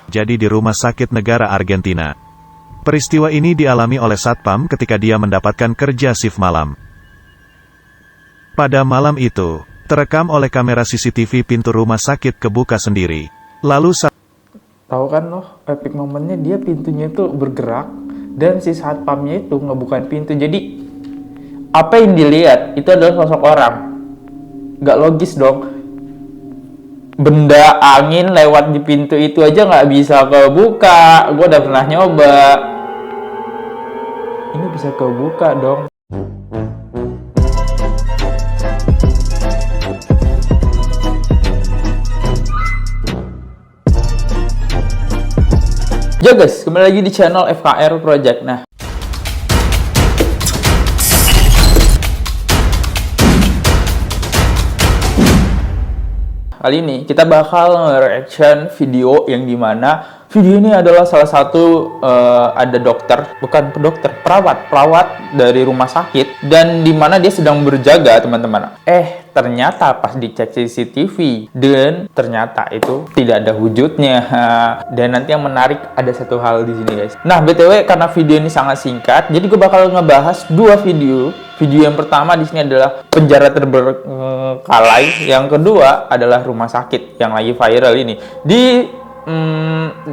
jadi di rumah sakit negara Argentina. Peristiwa ini dialami oleh Satpam ketika dia mendapatkan kerja shift malam. Pada malam itu, terekam oleh kamera CCTV pintu rumah sakit kebuka sendiri. Lalu tahu kan loh, epic momennya dia pintunya itu bergerak dan si satpamnya itu ngebukain pintu. Jadi apa yang dilihat itu adalah sosok orang. Gak logis dong. Benda angin lewat di pintu itu aja nggak bisa kebuka. Gue udah pernah nyoba. Ini bisa kebuka dong. Ya guys, kembali lagi di channel FKR Project. Nah, kali ini kita bakal nge-reaction video yang dimana video ini adalah salah satu ada perawat dari rumah sakit, dan dimana dia sedang berjaga, teman-teman. Ternyata pas dicek CCTV dan ternyata itu tidak ada wujudnya. Dan nanti yang menarik ada satu hal di sini, guys. Nah, BTW karena video ini sangat singkat, jadi gue bakal ngebahas dua video. Video yang pertama di sini adalah penjara terbengkalai, yang kedua adalah rumah sakit yang lagi viral ini.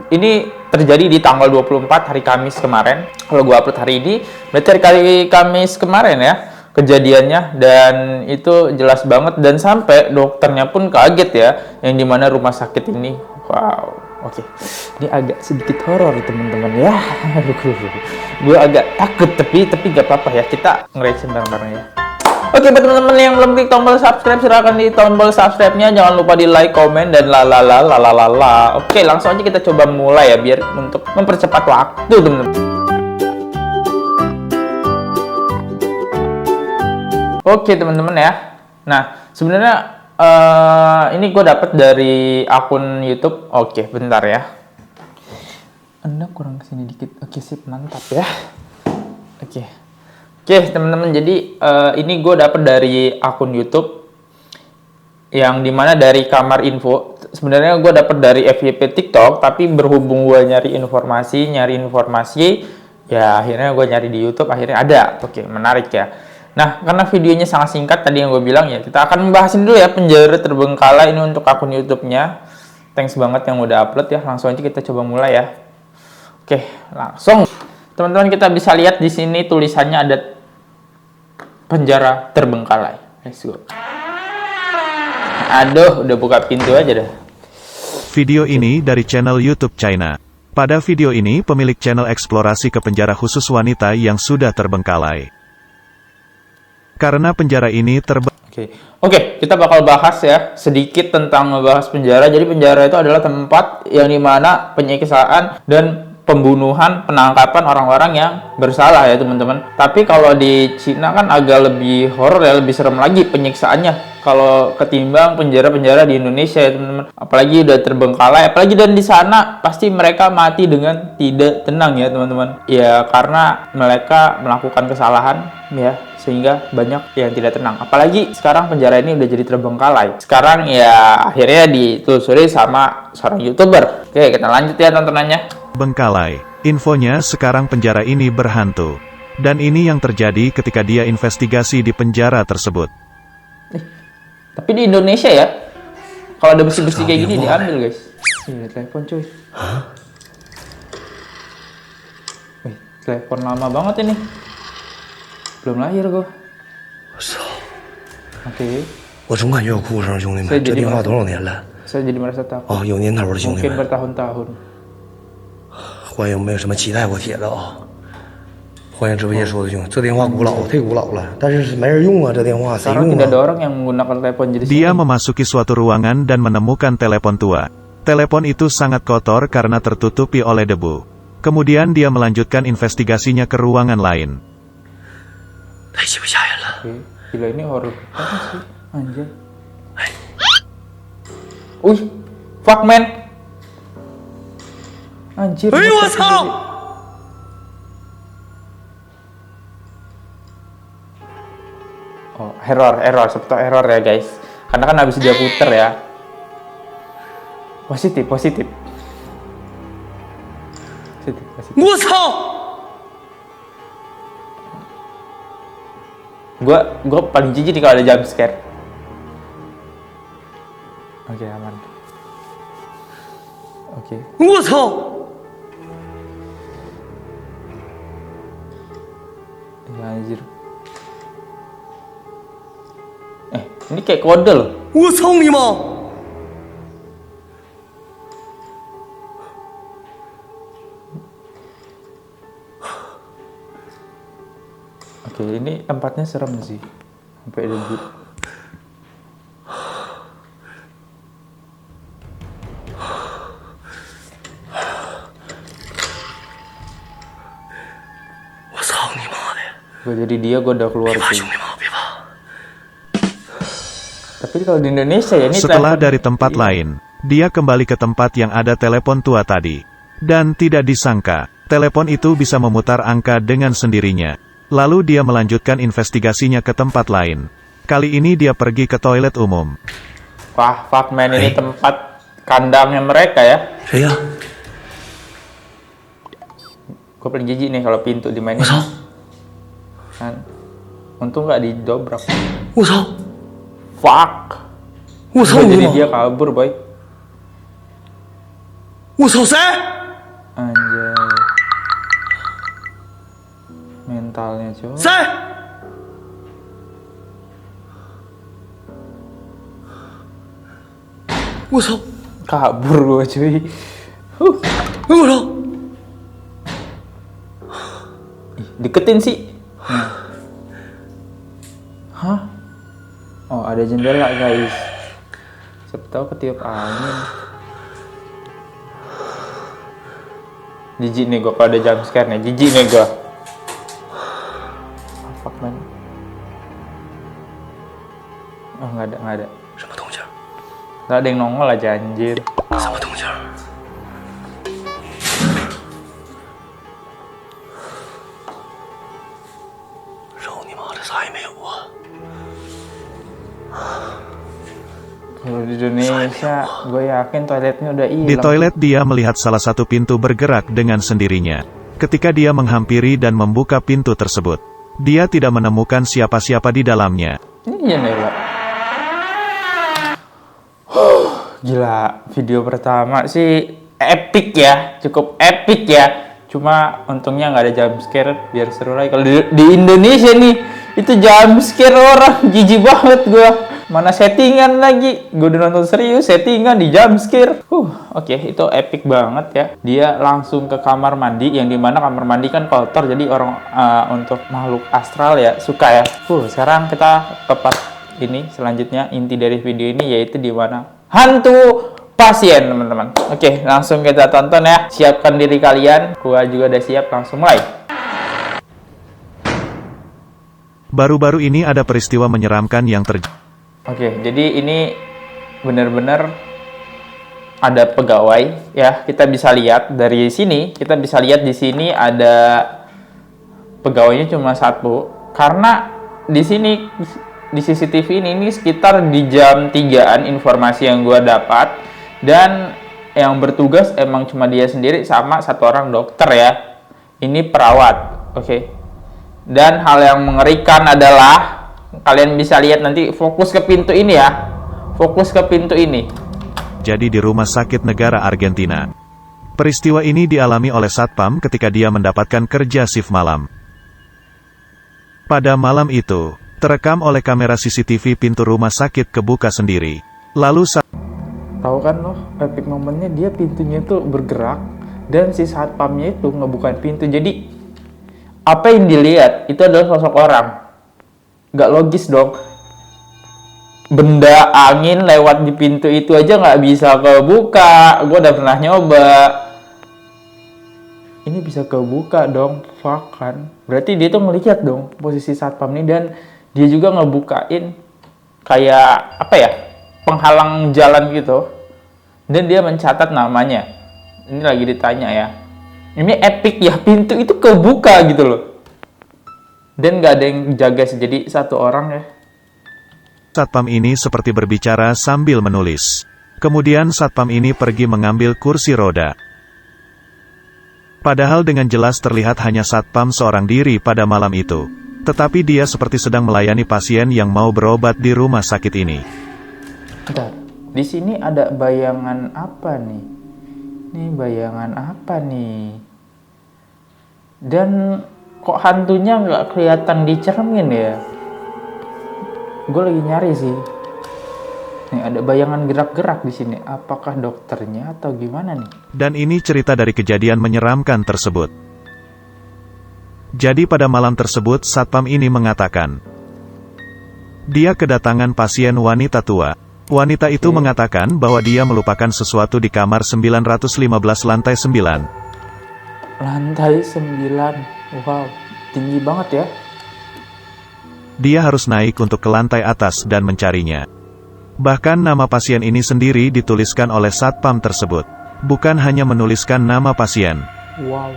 Ini terjadi di tanggal 24 hari Kamis kemarin. Kalau gue upload hari ini, berarti hari Kamis kemarin ya kejadiannya, dan itu jelas banget, dan sampai dokternya pun kaget ya, yang dimana rumah sakit ini, wow, oke. Ini agak sedikit horor, teman-teman ya. Gue agak takut, tapi gak apa-apa ya, kita nge-reaction bareng-bareng ya. Oke, buat teman-teman yang belum klik tombol subscribe, silahkan di tombol subscribe-nya, jangan lupa di like, komen, dan lalalala. Oke, langsung aja kita coba mulai ya, biar untuk mempercepat waktu, teman-teman. Oke, teman-teman ya. Nah, sebenarnya ini gue dapet dari akun YouTube. Oke, bentar ya. Anda kurang kesini dikit. Oke, sip, mantap ya. Oke, teman-teman. Jadi ini gue dapet dari akun YouTube yang dimana dari kamar info. Sebenarnya gue dapet dari FYP TikTok, tapi berhubung gue nyari informasi, ya akhirnya gue nyari di YouTube. Akhirnya ada. Oke, menarik ya. Nah, karena videonya sangat singkat tadi yang gue bilang ya, kita akan membahasin dulu ya penjara terbengkalai ini untuk akun YouTube-nya. Thanks banget yang udah upload ya. Langsung aja kita coba mulai ya. Oke, langsung. Teman-teman, kita bisa lihat di sini tulisannya ada penjara terbengkalai. Let's go. Aduh, udah buka pintu aja dah. video ini dari channel YouTube China. Pada video ini pemilik channel eksplorasi ke penjara khusus wanita yang sudah terbengkalai. Karena penjara ini Oke, kita bakal bahas ya sedikit tentang membahas penjara. Jadi penjara itu adalah tempat yang dimana penyiksaan dan pembunuhan, penangkapan orang-orang yang bersalah ya, teman-teman. Tapi kalau di Cina kan agak lebih horor ya, lebih serem lagi penyiksaannya kalau ketimbang penjara-penjara di Indonesia ya, teman-teman. Apalagi udah terbengkalai, apalagi dan di sana pasti mereka mati dengan tidak tenang ya, teman-teman. Ya karena mereka melakukan kesalahan ya, sehingga banyak yang tidak tenang. Apalagi sekarang penjara ini udah jadi terbengkalai. Sekarang ya akhirnya ditelusuri sama seorang YouTuber. Oke, kita lanjut ya tontonannya. Bengkalai. Infonya sekarang penjara ini berhantu. Dan ini yang terjadi ketika dia investigasi di penjara tersebut. Tapi di Indonesia ya, kalau ada besi-besi kayak gini diambil, guys. Ini telepon cuy. Telepon lama banget ini. Belum lahir gue. Oke. 我总感觉有哭声，兄弟们，这电话多少年了？ Saya jadi merasa takut. 哦，有年头了，兄弟 Mungkin 们。 bertahun-tahun. 欢迎没有什么期待过帖子啊！欢迎直播间所有的兄弟，这电话古老，忒古老了，但是没人用啊，这电话谁 Sekarang 用 tidak ada 啊？ orang yang menggunakan telepon jadi Dia memasuki suatu ruangan dan menemukan telepon tua. Telepon itu sangat kotor karena tertutupi oleh debu. Kemudian dia melanjutkan investigasinya ke ruangan lain. 太鸡巴吓人了！ Oke, gila ini horor apa sih? Anjay. Wih, fuck man. Anjir. Oh, error, seperti error ya guys. Karena kan habis dia puter ya. Positif. Situ, kasih. 我操！ Gua paling jijik nih kalau ada jump scare. Oke, aman. Oke. 我操！ Ya anjir. Ini kayak kode loh. 我操你妈！ Oke, ini tempatnya serem sih. Sampai debu. Gue jadi dia, gue udah keluar tuh. Tapi kalau di Indonesia ya ini Setelah telepon- dari tempat lain, dia kembali ke tempat yang ada telepon tua tadi. Dan tidak disangka, telepon itu bisa memutar angka dengan sendirinya. Lalu dia melanjutkan investigasinya ke tempat lain. Kali ini dia pergi ke toilet umum. Wah, fuck man, ini tempat kandangnya mereka ya. 谁呀？ Gue paling jijik nih kalau pintu dimainin. 我操！ Kan. Untung nggak didobrak. 我操！ Fuck. 我操 Gua 你 jadi 妈！ dia kabur, boy. 我操谁？ Anjay. Mentalnya, coy. 谁？ 我操！ Kabur gue, cuy. 我操！ Deketin sih. Hah? Oh, ada jendela, guys. Siapa tahu ketiup angin. Jijik nih gue kalau ada jump scare nih. Jijik nih gue. Oh, fuck man. Oh, nggak ada. 什么动静？ Nggak ada yang nongol aja, anjir. 什么动静？ 饶你妈的，啥也没有啊！ Kalau di Indonesia, gue yakin toiletnya udah hilang. Di toilet dia melihat salah satu pintu bergerak dengan sendirinya. Ketika dia menghampiri dan membuka pintu tersebut, dia tidak menemukan siapa-siapa di dalamnya. Ini jendela. Gila, video pertama sih epic ya, cukup epic ya. Cuma untungnya nggak ada jump scare, biar seru lagi. Kalau di Indonesia nih, itu jump scare orang, jijik banget gua. Mana settingan lagi, gue udah nonton serius, settingan di jump scare. Oke, itu epic banget ya. Dia langsung ke kamar mandi, yang dimana kamar mandi kan kotor, jadi orang untuk makhluk astral ya suka ya. Sekarang kita ke part ini selanjutnya, inti dari video ini yaitu di mana hantu pasien, teman-teman. Oke, langsung kita tonton ya. Siapkan diri kalian, gua juga udah siap, langsung mulai. Baru-baru ini ada peristiwa menyeramkan yang terjadi. Oke, jadi ini benar-benar ada pegawai ya. Kita bisa lihat dari sini, kita bisa lihat di sini ada pegawainya cuma satu. Karena di sini di CCTV ini sekitar di jam 3-an informasi yang gua dapat, dan yang bertugas emang cuma dia sendiri sama satu orang dokter ya. Ini perawat, oke. Dan hal yang mengerikan adalah kalian bisa lihat nanti, fokus ke pintu ini ya. Fokus ke pintu ini. Jadi di rumah sakit negara Argentina. Peristiwa ini dialami oleh Satpam ketika dia mendapatkan kerja shift malam. Pada malam itu, terekam oleh kamera CCTV pintu rumah sakit kebuka sendiri. Lalu Tahu kan loh, epic momennya dia pintunya tuh bergerak dan si satpamnya itu ngebukain pintu. Jadi apa yang dilihat itu adalah sosok orang. Nggak logis dong. Benda angin lewat di pintu itu aja nggak bisa kebuka. Gue udah pernah nyoba. Ini bisa kebuka dong, fuck kan. Berarti dia tuh ngelihat dong posisi satpam ini, dan dia juga ngebukain kayak apa ya, penghalang jalan gitu. Dan dia mencatat namanya. Ini lagi ditanya ya. Ini epic ya, pintu itu kebuka gitu loh. Dan nggak ada yang jaga sih, jadi satu orang ya. Satpam ini seperti berbicara sambil menulis. Kemudian Satpam ini pergi mengambil kursi roda. Padahal dengan jelas terlihat hanya satpam seorang diri pada malam itu. Tetapi dia seperti sedang melayani pasien yang mau berobat di rumah sakit ini. Bentar, di sini ada bayangan apa nih? Ini bayangan apa nih? Dan kok hantunya nggak kelihatan di cermin ya? Gue lagi nyari sih. Nih ada bayangan gerak-gerak di sini. Apakah dokternya atau gimana nih? Dan ini cerita dari kejadian menyeramkan tersebut. Jadi pada malam tersebut satpam ini mengatakan, dia kedatangan pasien wanita tua. Wanita itu mengatakan bahwa dia melupakan sesuatu di kamar 915 lantai 9. Lantai 9. Wow, tinggi banget ya. Dia harus naik untuk ke lantai atas dan mencarinya. Bahkan nama pasien ini sendiri dituliskan oleh satpam tersebut. Bukan hanya menuliskan nama pasien. Wow.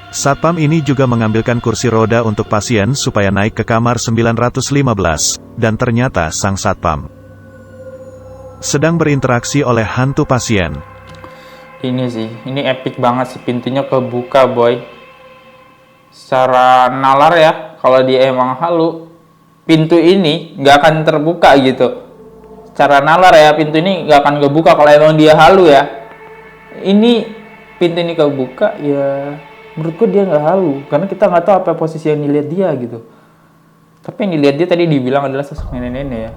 Satpam ini juga mengambilkan kursi roda untuk pasien supaya naik ke kamar 915, dan ternyata sang satpam sedang berinteraksi oleh hantu pasien. Ini sih, ini epic banget sih, pintunya kebuka boy. Secara nalar ya, kalau dia emang halu, pintu ini nggak akan terbuka gitu. Secara nalar ya, pintu ini nggak akan kebuka kalau emang dia halu ya. Ini pintu ini kebuka ya, menurutku dia nggak halu, karena kita nggak tahu apa posisi yang dilihat dia gitu. Tapi yang dilihat dia tadi dibilang adalah sosok nenek-nenek ya.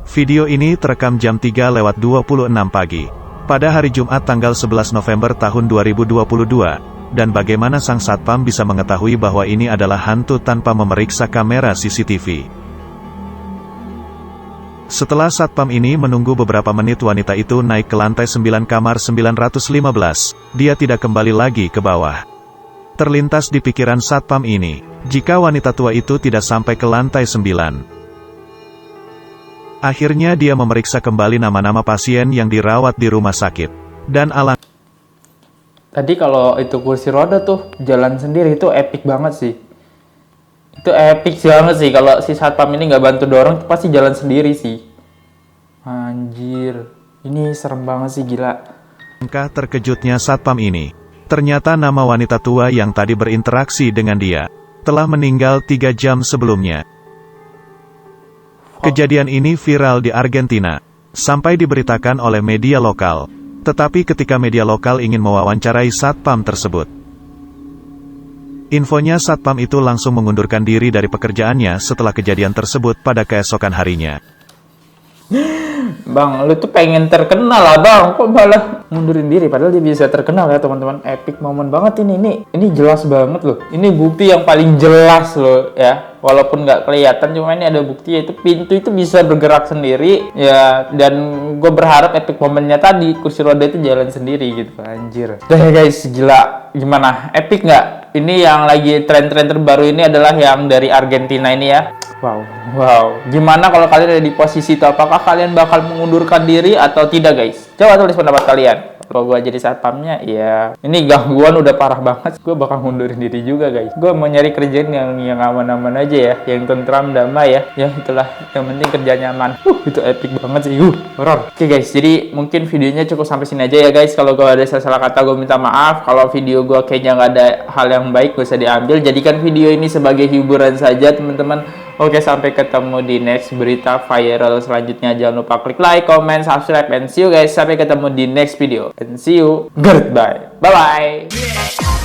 Video ini terekam jam 3:26 pagi, pada hari Jumat tanggal 11 November tahun 2022, dan bagaimana sang satpam bisa mengetahui bahwa ini adalah hantu tanpa memeriksa kamera CCTV. Setelah satpam ini menunggu beberapa menit wanita itu naik ke lantai 9 kamar 915, dia tidak kembali lagi ke bawah. Terlintas di pikiran satpam ini, jika wanita tua itu tidak sampai ke lantai 9. Akhirnya dia memeriksa kembali nama-nama pasien yang dirawat di rumah sakit. Dan Tadi kalau itu kursi roda tuh jalan sendiri, itu epic banget sih. Itu epic banget sih, kalau si satpam ini nggak bantu dorong, itu pasti jalan sendiri sih. Anjir, ini serem banget sih, gila. Langkah terkejutnya satpam ini, ternyata nama wanita tua yang tadi berinteraksi dengan dia, telah meninggal 3 jam sebelumnya. Kejadian ini viral di Argentina, sampai diberitakan oleh media lokal. Tetapi ketika media lokal ingin mewawancarai satpam tersebut, infonya satpam itu langsung mengundurkan diri dari pekerjaannya setelah kejadian tersebut pada keesokan harinya. Bang, lu tuh pengen terkenal lah bang, kok malah mundurin diri, padahal dia bisa terkenal ya teman-teman. Epic momen banget ini jelas banget loh. Ini bukti yang paling jelas loh ya, walaupun nggak kelihatan, cuma ini ada bukti, yaitu pintu itu bisa bergerak sendiri ya. Dan gue berharap epic momennya tadi, kursi roda itu jalan sendiri gitu, anjir. Dah ya guys, gila, gimana, epic nggak? Ini yang lagi tren-tren terbaru ini adalah yang dari Argentina ini ya. Wow. Gimana kalau kalian ada di posisi itu? Apakah kalian bakal mengundurkan diri atau tidak, guys? Coba tulis pendapat kalian. Kalau gue jadi satpamnya, ya ini gangguan udah parah banget. Gue bakal mundurin diri juga, guys. Gue mau nyari kerjaan yang aman-aman aja ya, yang tentram, damai ya. Ya itulah, yang penting kerja nyaman. Itu epic banget sih. Horor. Oke guys, jadi mungkin videonya cukup sampai sini aja ya guys. Kalau gue ada salah kata, gue minta maaf. Kalau video gue kayaknya nggak ada hal yang baik, gak usah diambil. Jadikan video ini sebagai hiburan saja, teman-teman. Oke, sampai ketemu di next berita viral selanjutnya. Jangan lupa klik like, comment, subscribe, and see you guys. Sampai ketemu di next video. And see you. Goodbye. Bye-bye.